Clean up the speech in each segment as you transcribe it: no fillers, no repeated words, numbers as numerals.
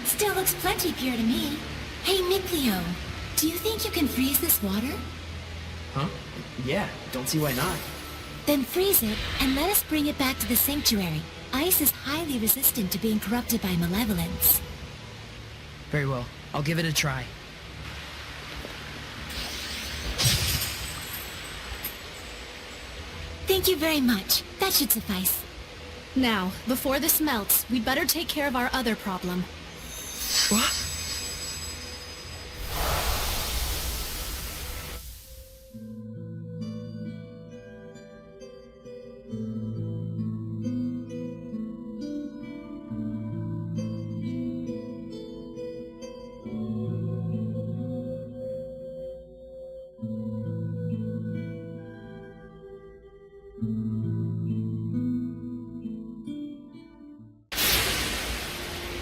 Still looks plenty pure to me. Hey, Mikleo, do you think you can freeze this water? Huh? Yeah, don't see why not. Then freeze it, and let us bring it back to the sanctuary. Ice is highly resistant to being corrupted by malevolence. Very well. I'll give it a try. Thank you very much. That should suffice. Now, before this melts, we'd better take care of our other problem. What?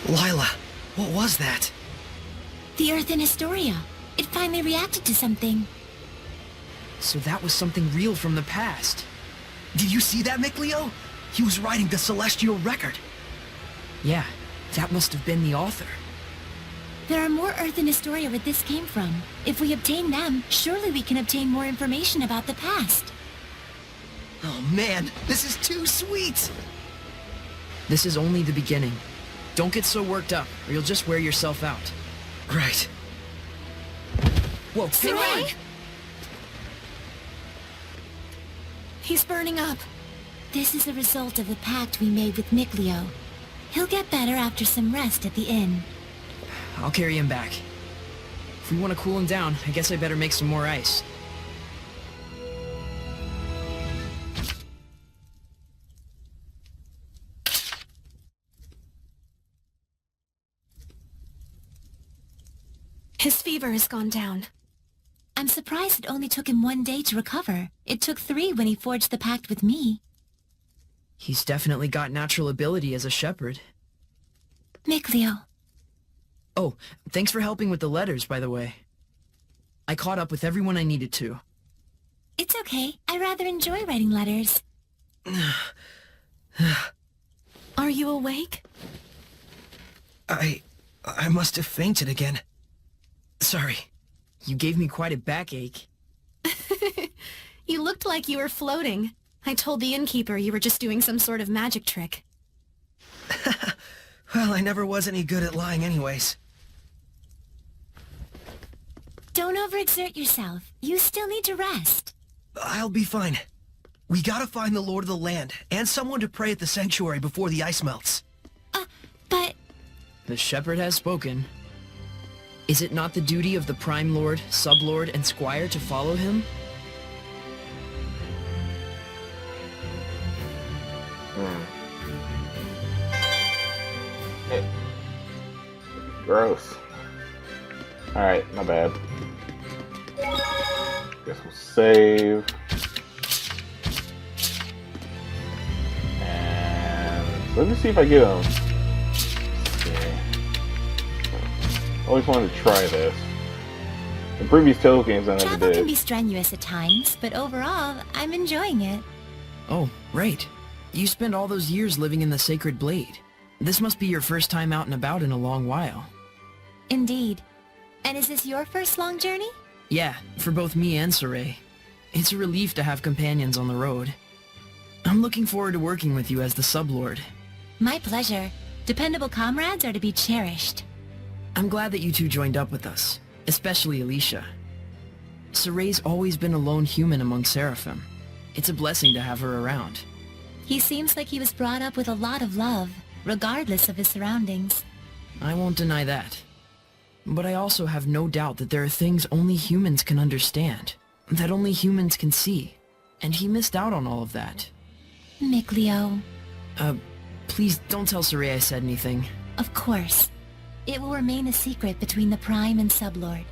Lila, what was that? The Earth in Historia. It finally reacted to something. So that was something real from the past. Did you see that, Mikleo? He was writing the celestial record. Yeah, that must have been the author. There are more Earth in Historia where this came from. If we obtain them, surely we can obtain more information about the past. Oh man, this is too sweet! This is only the beginning. Don't get so worked up, or you'll just wear yourself out. Right. Whoa, hang on! He's burning up. This is a result of the pact we made with Mikleo. He'll get better after some rest at the inn. I'll carry him back. If we want to cool him down, I guess I better make some more ice. His fever has gone down. I'm surprised it only took him 1 day to recover. It took 3 when he forged the pact with me. He's definitely got natural ability as a shepherd. Mikleo. Oh, thanks for helping with the letters, by the way. I caught up with everyone I needed to. It's okay. I rather enjoy writing letters. Are you awake? I must have fainted again. Sorry. You gave me quite a backache. You looked like you were floating. I told the innkeeper you were just doing some sort of magic trick. Well, I never was any good at lying anyways. Don't overexert yourself. You still need to rest. I'll be fine. We gotta find the Lord of the Land, and someone to pray at the sanctuary before the ice melts. But... The shepherd has spoken. Is it not the duty of the Prime Lord, Sublord, and Squire to follow him? Hey. Gross. Alright, my bad. Guess we'll save. And let me see if I get them. Always wanted to try this. In previous Tales games I never Travel did. can be strenuous at times, but overall, I'm enjoying it. Oh, right. You spent all those years living in the Sacred Blade. This must be your first time out and about in a long while. Indeed. And is this your first long journey? Yeah, for both me and Saray. It's a relief to have companions on the road. I'm looking forward to working with you as the Sublord. My pleasure. Dependable comrades are to be cherished. I'm glad that you two joined up with us, especially Alicia. Saray's always been a lone human among Seraphim. It's a blessing to have her around. He seems like he was brought up with a lot of love, regardless of his surroundings. I won't deny that. But I also have no doubt that there are things only humans can understand, that only humans can see. And he missed out on all of that. Mikleo. Please don't tell Saray I said anything. Of course. It will remain a secret between the Prime and Sublord.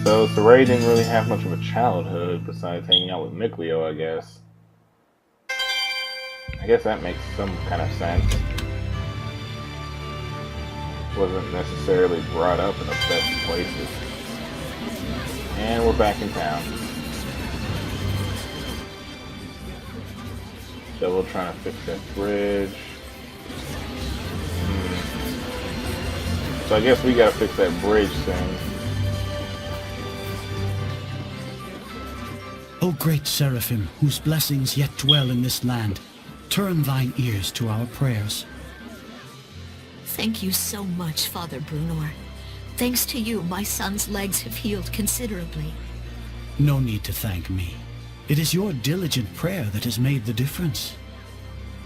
So Saray didn't really have much of a childhood besides hanging out with Mikleo, I guess. I guess that makes some kind of sense. Wasn't necessarily brought up in the best places. And we're back in town. Still trying to fix that bridge. So I guess we gotta fix that bridge soon. O great Seraphim, whose blessings yet dwell in this land, turn thine ears to our prayers. Thank you so much, Father Brunor. Thanks to you, my son's legs have healed considerably. No need to thank me. It is your diligent prayer that has made the difference.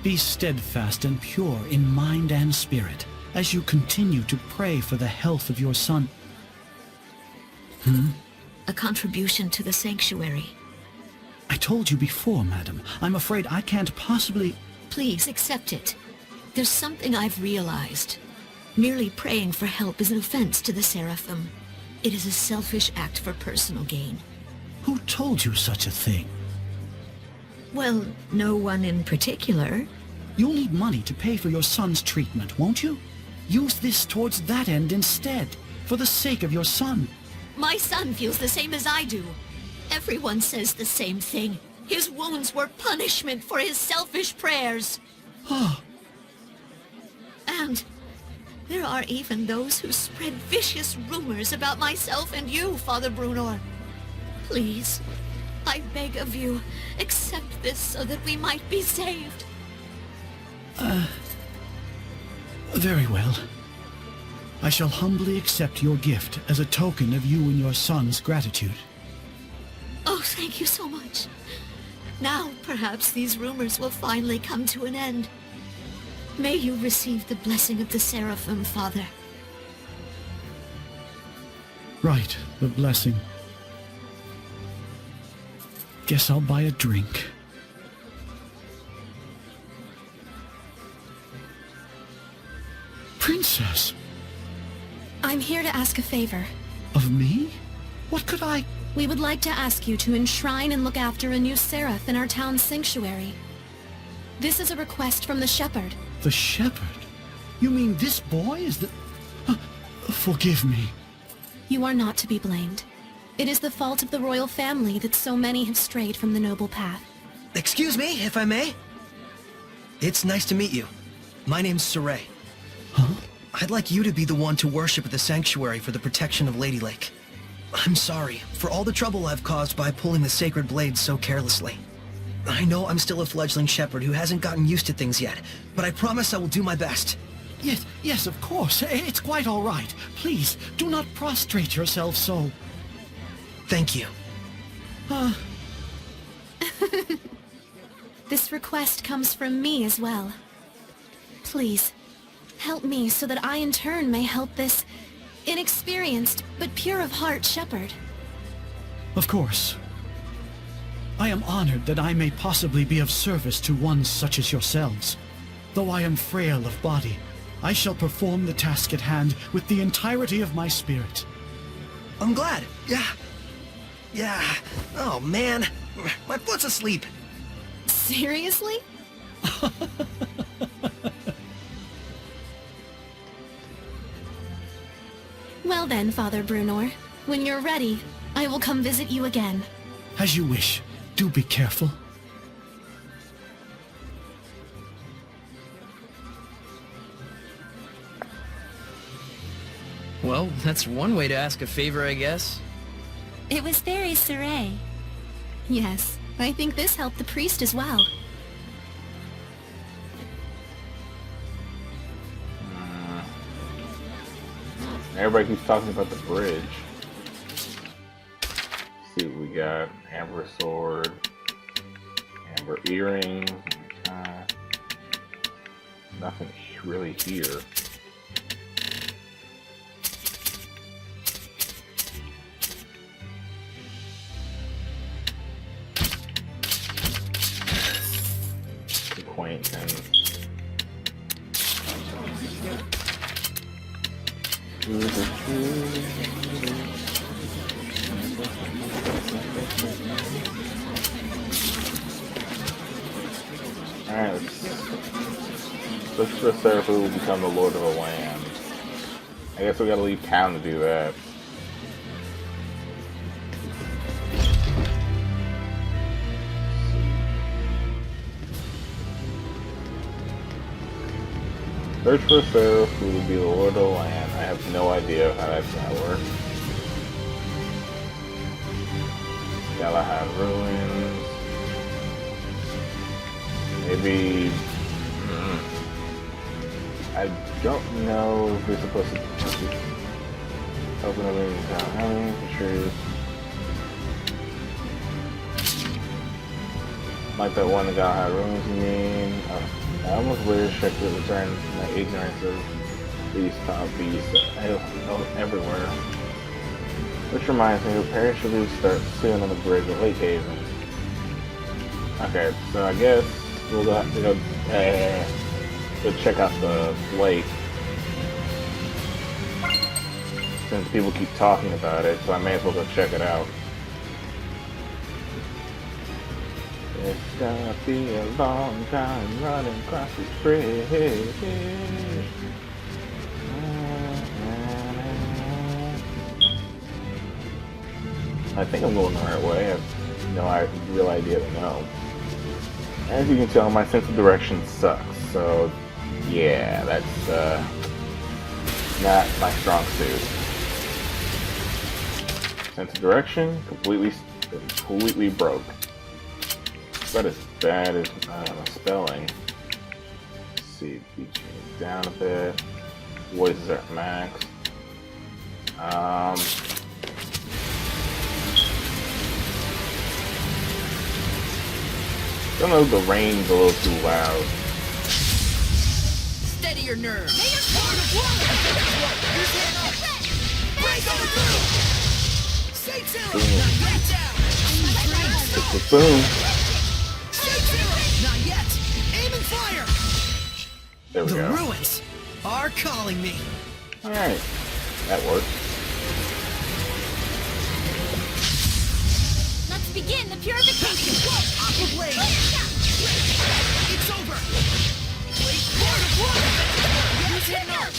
Be steadfast and pure in mind and spirit as you continue to pray for the health of your son. A contribution to the sanctuary. I told you before, madam. I'm afraid I can't possibly... Please accept it. There's something I've realized. Merely praying for help is an offense to the Seraphim. It is a selfish act for personal gain. Who told you such a thing? Well, no one in particular. You'll need money to pay for your son's treatment, won't you? Use this towards that end instead, for the sake of your son. My son feels the same as I do. Everyone says the same thing. His wounds were punishment for his selfish prayers. And there are even those who spread vicious rumors about myself and you, Father Brunor. Please, I beg of you, accept this so that we might be saved. Very well. I shall humbly accept your gift as a token of you and your son's gratitude. Oh, thank you so much. Now, perhaps these rumors will finally come to an end. May you receive the blessing of the Seraphim, Father. Right, the blessing. Guess I'll buy a drink. Princess! I'm here to ask a favor. Of me? What could I... We would like to ask you to enshrine and look after a new seraph in our town's sanctuary. This is a request from the shepherd. The shepherd? You mean this boy is the... Forgive me. You are not to be blamed. It is the fault of the royal family that so many have strayed from the noble path. Excuse me, if I may? It's nice to meet you. My name's Saray. Huh? I'd like you to be the one to worship at the sanctuary for the protection of Lady Lake. I'm sorry for all the trouble I've caused by pulling the sacred blade so carelessly. I know I'm still a fledgling shepherd who hasn't gotten used to things yet, but I promise I will do my best. Yes, of course. It's quite all right. Please, do not prostrate yourself so. Thank you. This request comes from me as well. Please, help me so that I in turn may help this inexperienced but pure of heart shepherd. Of course. I am honored that I may possibly be of service to one such as yourselves. Though I am frail of body, I shall perform the task at hand with the entirety of my spirit. I'm glad. Yeah. Oh, man. My foot's asleep. Seriously? Well then, Father Brunor, when you're ready, I will come visit you again. As you wish. Do be careful. Well, that's one way to ask a favor, I guess. It was very Saray. Yes, I think this helped the priest as well. Everybody keeps talking about the bridge. Let's see what we got. Amber sword. Amber earrings. Nothing really here. Acquaintance. Alright, let's for Seraphim will become the Lord of the Land. I guess we gotta leave town to do that. Search for a seraph who will be the Lord of the Land. I have no idea how that's gonna work. Galahad Ruins. Maybe... I don't know if we're supposed to open up any town. For sure. Like that one that Galahad Ruins, you mean? I almost wish I could return my ignorance of these top beasts everywhere. Which reminds me, repair should start soon on the bridge at Lake Haven. Okay, so I guess we'll have to go check out the lake. Since people keep talking about it, so I may as well go check it out. It's gonna be a long time running across this bridge. I think I'm going the right way. I have no real idea to know. As you can tell, my sense of direction sucks. So, yeah, that's not my strong suit. Sense of direction completely broke. But as bad as spelling. Let's see, beat you down a bit. Voices are at max. Don't know, the rain's a little too loud. Steady your nerves. Boom. Not yet! Aim and fire! There we The go. ruins are calling me! Alright. That works. Let's begin the purification. Aqua Blade! It's over! Use your nerve.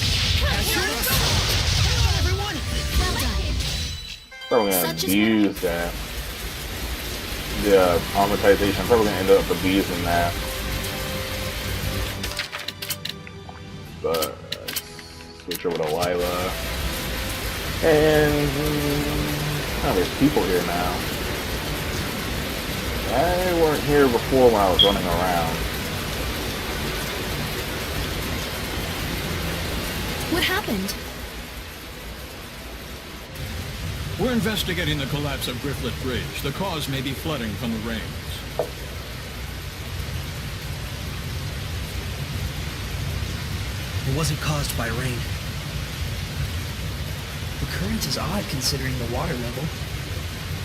Everyone! Well done. Probably gonna Such is abuse that. The traumatization, I'm probably gonna end up abusing that. But switch over to Lila. And oh, there's people here now. They weren't here before when I was running around. What happened? We're investigating the collapse of Grifflet Bridge. The cause may be flooding from the rains. It wasn't caused by rain. The current is odd considering the water level.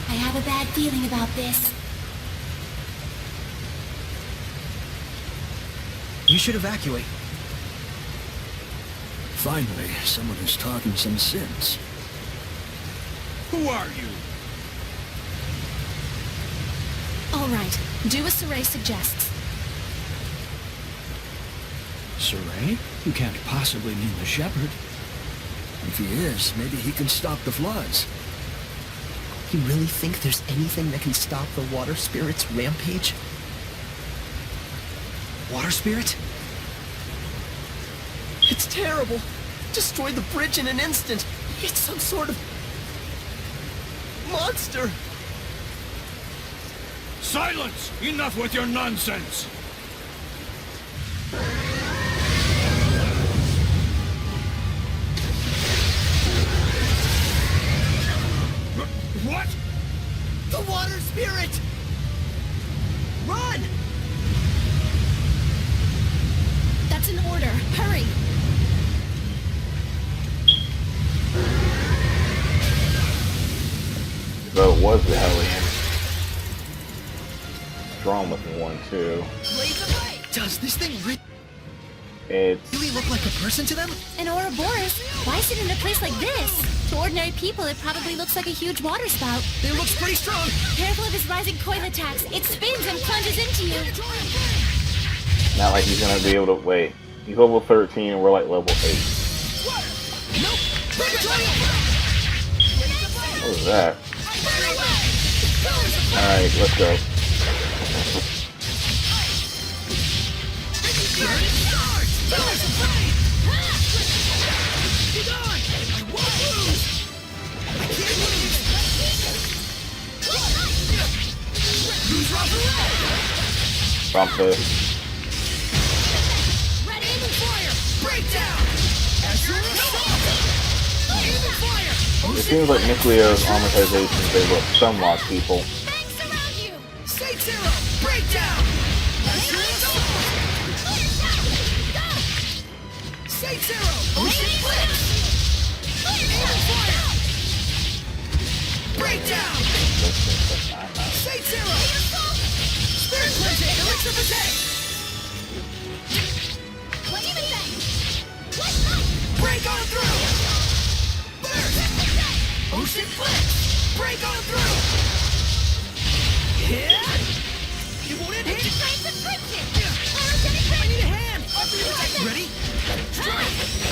I have a bad feeling about this. You should evacuate. Finally, someone who's talking some sense. Who are you? All right, do as Saray suggests. Saray? You can't possibly mean the shepherd. If he is, maybe he can stop the floods. You really think there's anything that can stop the water spirit's rampage? Water spirit? It's terrible. Destroyed the bridge in an instant. It's some sort of monster. Silence! Enough with your nonsense! What? The water spirit! Run! That's an order. Hurry! So it was the hellion. Strong looking one too. Does this thing It's really look like a person to them? An Ouroboros? Why sit in a place like this? To ordinary people, it probably looks like a huge water spout. It looks pretty strong! Careful of his rising coil attacks. It spins and plunges into you. not like he's gonna be able to wait. He's level 13 and we're like level 8. What was that? Alright, let's go. Bump this. It seems like Nucleo's armortizations, they look somewhat people.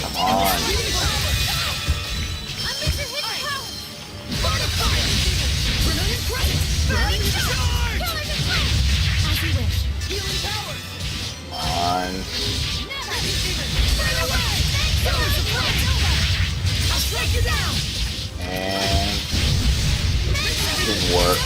Come on. And didn't work.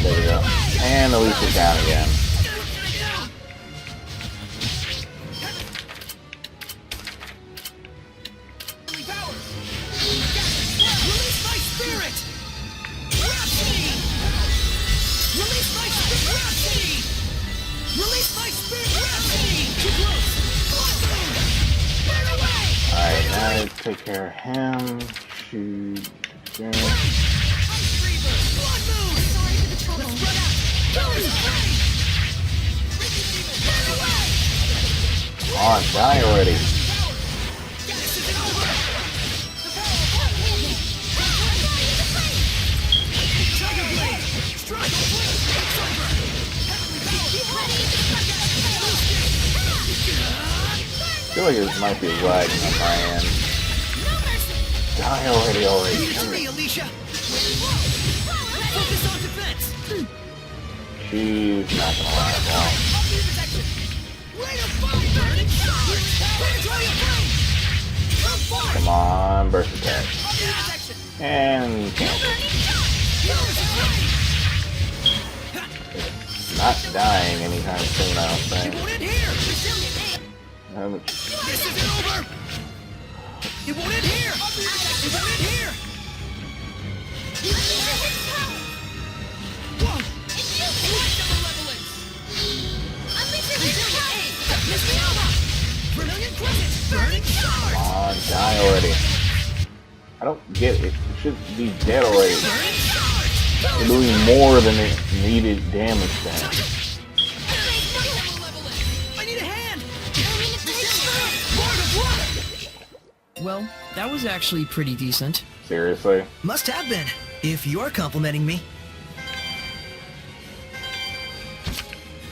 There we go. And Alicia's down again. Alright, now take care of him. Shoot. Come on, die already. I feel like this might be lagging on my end. Die already. Hurry, Alicia. She's not gonna last long. Come on, burst attack. And cancel. It's not dying anytime soon, I don't think. This isn't over. It won't end here. It won't end here. Come on, die already. I don't get it. It should be dead already. We're doing more than it needed damage then. I need a hand. Well, that was actually pretty decent. Seriously? Must have been, if you're complimenting me.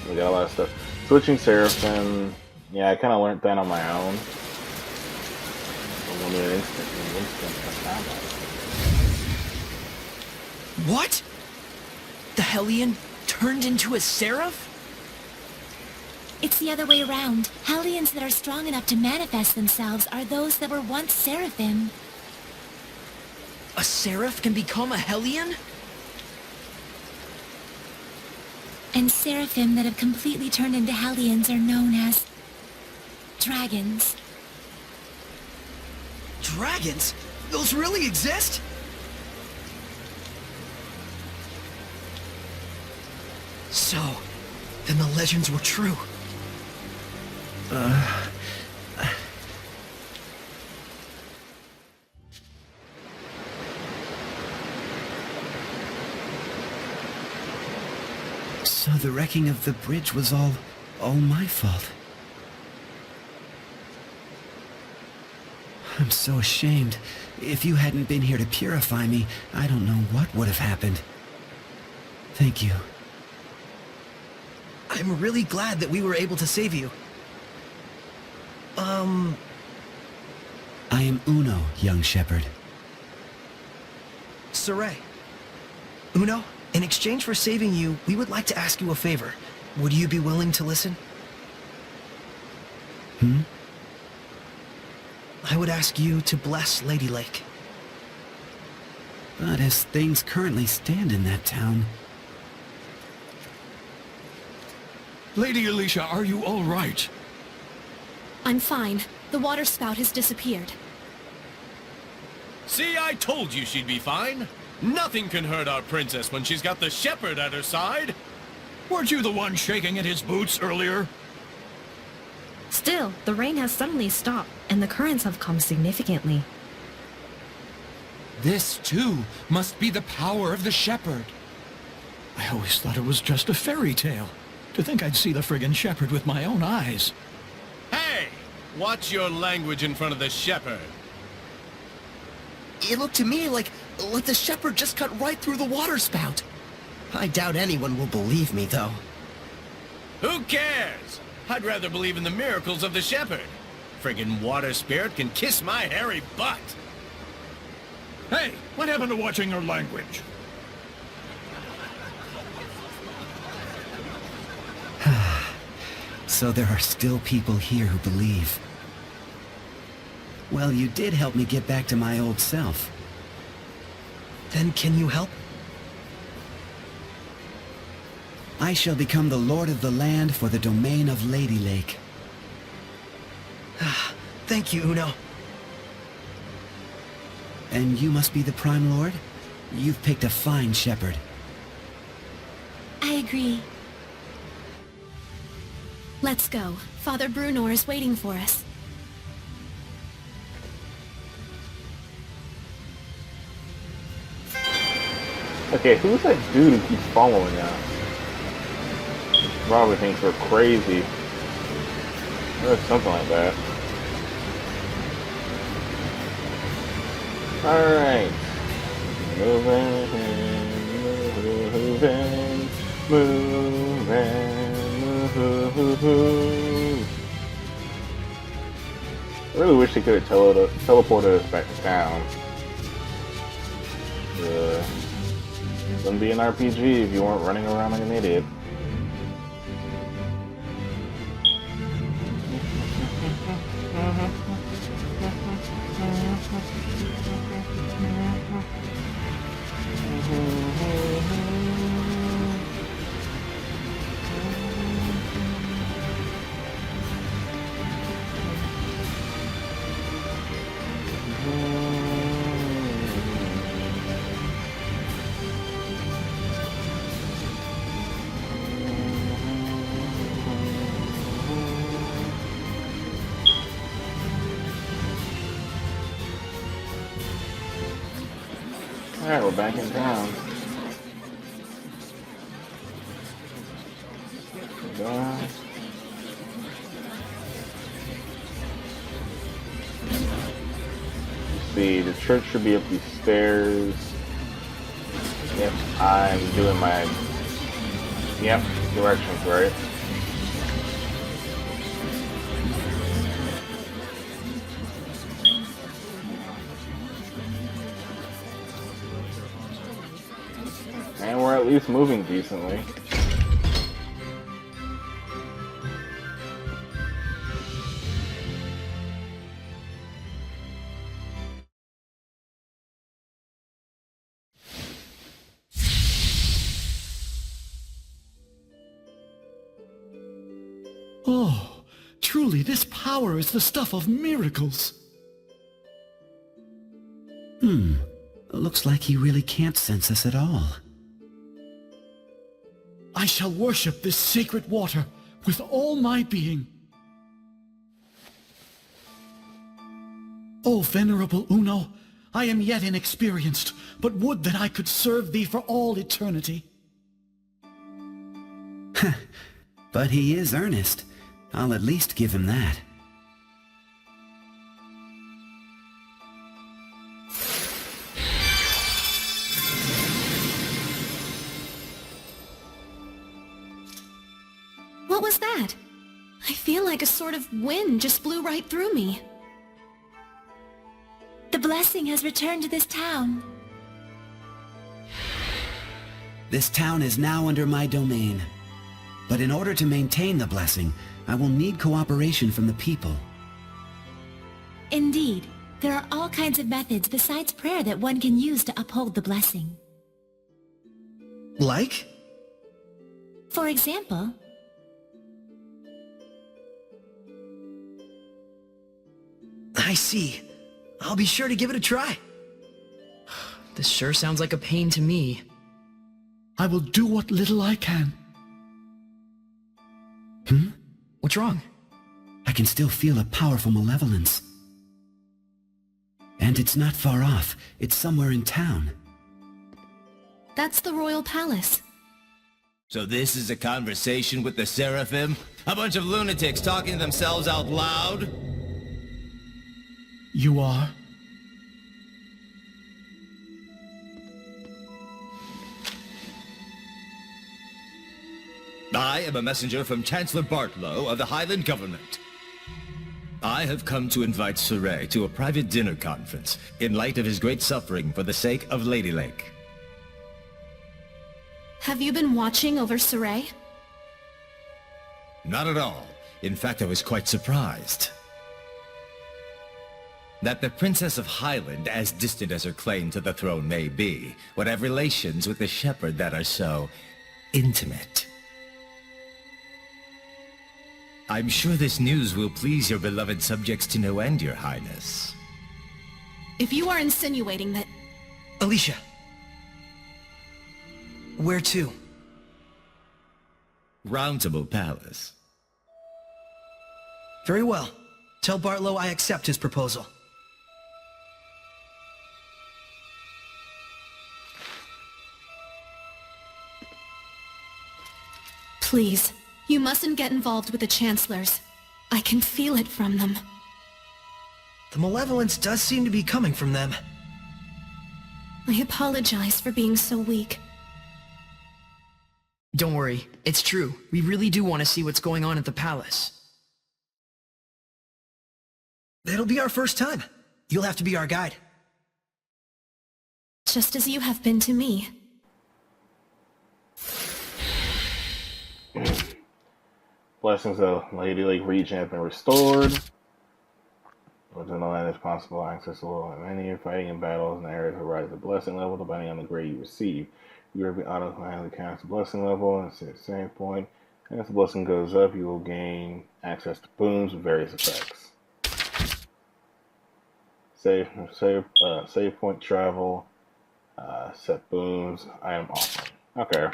We got a lot of stuff. Switching Seraphim. Yeah, I kind of learned that on my own. What? The hellion turned into a seraph? It's the other way around. Hellions that are strong enough to manifest themselves are those that were once Seraphim. A seraph can become a hellion? And Seraphim that have completely turned into Hellions are known as dragons. Dragons? Those really exist? So, then the legends were true. So the wrecking of the bridge was all my fault. I'm so ashamed. If you hadn't been here to purify me, I don't know what would have happened. Thank you. I'm really glad that we were able to save you. I am Uno, young shepherd. Saray. Uno, in exchange for saving you, we would like to ask you a favor. Would you be willing to listen? I would ask you to bless Lady Lake. But as things currently stand in that town... Lady Alicia, are you all right? I'm fine. The water spout has disappeared. See, I told you she'd be fine. Nothing can hurt our princess when she's got the shepherd at her side. Weren't you the one shaking in his boots earlier? Still, the rain has suddenly stopped, and the currents have calmed significantly. This, too, must be the power of the shepherd. I always thought it was just a fairy tale. To think I'd see the friggin' shepherd with my own eyes. Hey! Watch your language in front of the shepherd. It looked to me like the shepherd just cut right through the water spout. I doubt anyone will believe me, though. Who cares? I'd rather believe in the miracles of the shepherd. Friggin' water spirit can kiss my hairy butt. Hey, what happened to watching your language? So there are still people here who believe. Well, you did help me get back to my old self. Then can you help? I shall become the lord of the land for the domain of Lady Lake. Thank you, Uno. And you must be the Prime Lord? You've picked a fine shepherd. I agree. Let's go. Father Brunor is waiting for us. Okay, who's that dude who keeps following us? Probably thinks we're crazy. Or something like that. Alright. Moving, moving. I really wish they could have teleported us back to town. Wouldn't be an RPG if you weren't running around like an idiot. Alright, we're back in town. Let's see, the church should be up these stairs. Yep, I'm doing my directions right. And we're at least moving decently. Oh, truly this power is the stuff of miracles. Looks like he really can't sense us at all. I shall worship this sacred water with all my being. O venerable Uno, I am yet inexperienced, but would that I could serve thee for all eternity. But he is earnest. I'll at least give him that. What was that? I feel like a sort of wind just blew right through me. blessing has returned to this town. This town is now under my domain. But in order to maintain the blessing, I will need cooperation from the people. Indeed, there are all kinds of methods besides prayer that one can use to uphold the blessing. Like? For example, I see. I'll be sure to give it a try. This sure sounds like a pain to me. I will do what little I can. What's wrong? I can still feel a powerful malevolence. And it's not far off. It's somewhere in town. That's the royal palace. So this is a conversation with the Seraphim? A bunch of lunatics talking to themselves out loud? You are? I am a messenger from Chancellor Bartlow of the Highland government. I have come to invite Saray to a private dinner conference in light of his great suffering for the sake of Lady Lake. Have you been watching over Saray? Not at all. In fact, I was quite surprised. That the Princess of Highland, as distant as her claim to the throne may be, would have relations with the shepherd that are so intimate. I'm sure this news will please your beloved subjects to no end, Your Highness. If you are insinuating that... Alicia. Where to? Roundtable Palace. Very well. Tell Bartlow I accept his proposal. Please, you mustn't get involved with the Chancellors. I can feel it from them. The malevolence does seem to be coming from them. I apologize for being so weak. Don't worry, it's true. We really do want to see what's going on at the palace. It'll be our first time. You'll have to be our guide. Just as you have been to me. Blessings of Lady Lake region have been restored. Within the land is possible access to low many fighting in battles in areas that rise the blessing level depending on the grade you receive. You will be automatically cast the blessing level and at the same point. As the blessing goes up, you will gain access to boons with various effects. Save point travel, set boons, item offering. Okay.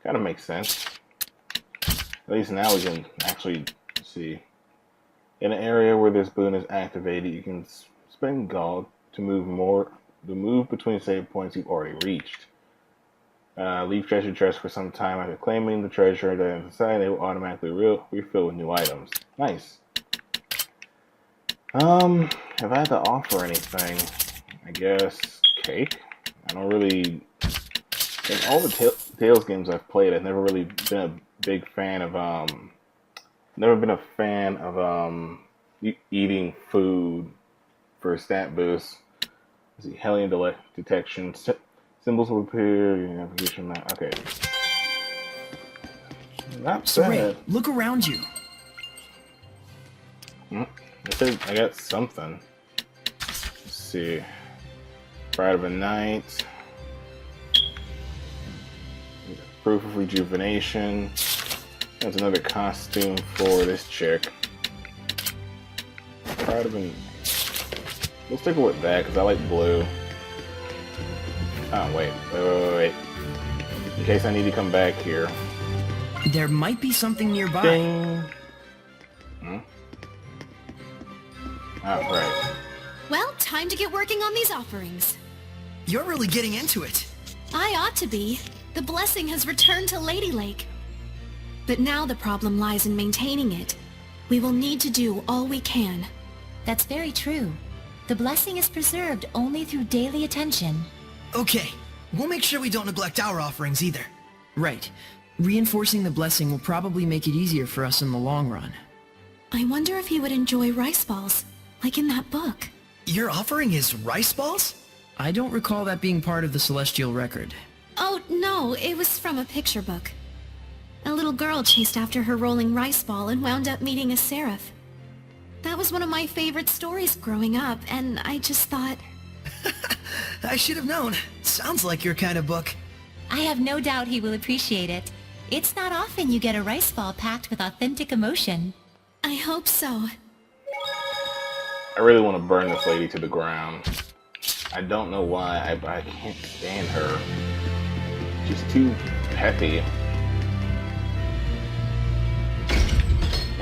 Kind of makes sense. At least now we can actually see. In an area where this boon is activated, you can spend gold to move between save points you've already reached. Leave treasure chests for some time after claiming the treasure, then inside they will automatically refill with new items. Nice. If I had to offer anything, I guess cake. I don't really. In all the Tales games I've played, I've never really been a big fan of eating food for a stat boost. Let's see, hellion detection. Symbols will appear. Your navigation map. Okay. Not bad. Look around you. I got something. Let's see. Pride of a Knight. Proof of rejuvenation. That's another costume for this chick. Pride of a... We'll stick with that because I like blue. Oh, wait. In case I need to come back here. There might be something nearby. Ding. Oh, right. Well, time to get working on these offerings. You're really getting into it. I ought to be. The blessing has returned to Lady Lake. But now the problem lies in maintaining it. We will need to do all we can. That's very true. The blessing is preserved only through daily attention. Okay, we'll make sure we don't neglect our offerings either. Right. Reinforcing the blessing will probably make it easier for us in the long run. I wonder if he would enjoy rice balls, like in that book. Your offering is rice balls? I don't recall that being part of the celestial record. Oh, no, it was from a picture book. A little girl chased after her rolling rice ball and wound up meeting a seraph. That was one of my favorite stories growing up, and I just thought... I should have known. Sounds like your kind of book. I have no doubt he will appreciate it. It's not often you get a rice ball packed with authentic emotion. I hope so. I really want to burn this lady to the ground. I don't know why, I can't stand her. She's too petty.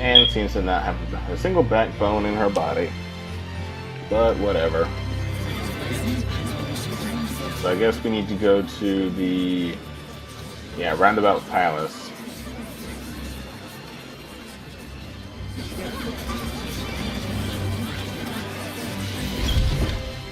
And seems to not have a single backbone in her body. But whatever. So I guess we need to go to the... yeah, Roundabout Palace.